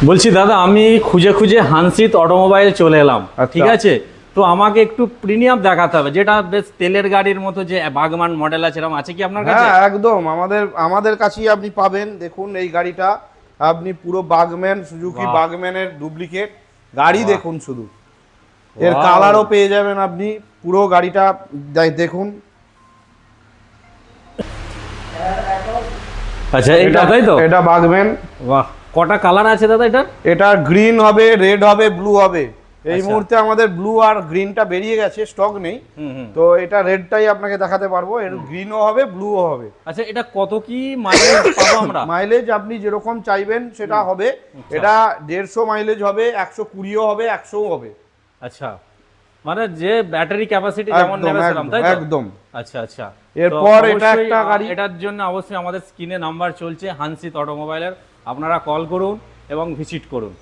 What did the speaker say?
বলছি দাদা, আমি খুঁজে খুঁজে হানসিত অটোমোবাইল চলে এলাম, ঠিক আছে? তো আমাকে একটু প্রিমিয়াম দেখাতে হবে, যেটা বেশ তেলের গাড়ির মতো, যে বাগমান মডেল আছে, এরকম আছে কি আপনার কাছে? হ্যাঁ একদম, আমাদের কাছেই আপনি পাবেন। দেখুন এই গাড়িটা আপনি পুরো বাগম্যান, সুজুকি বাহ। বাগম্যানের ডুপ্লিকেট গাড়ি। বাহ। দেখুন শুধু এর Wow। কালারও পেয়ে যাবেন আপনি। পুরো গাড়িটা দেখুন। আচ্ছা, এটা তাই তো? এটা বাগম্যান। বাহ, কটা কালার আছে দাদা এটা? এটা গ্রিন হবে, রেড হবে, ব্লু হবে। এই আচ্ছা। মুহূর্তে আমাদের ব্লু আর গ্রিনটা বেরিয়ে গেছে, স্টক নেই। হুম হুম। তো এটা রেডটাই আপনাকে দেখাতে পারবো। এর গ্রিনও হবে, ব্লুও হবে। আচ্ছা, এটা কত কি মাইলেজ পাবো আমরা? মাইলেজ আপনি যেরকম চাইবেন সেটা হবে। এটা 150 মাইলেজ হবে, 120ও হবে, 100ও হবে। আচ্ছা, মানে যে ব্যাটারি ক্যাপাসিটি যেমন একদম নেবে সেরকম, তাই তো? একদম। আচ্ছা আচ্ছা। এরপর তো এটা অবশ্যই একটা গাড়ি। এটার জন্য অবশ্যই আমাদের স্ক্রিনে নাম্বার চলছে হানসিত অটোমোবাইলের, আপনারা কল করুন এবং ভিজিট করুন।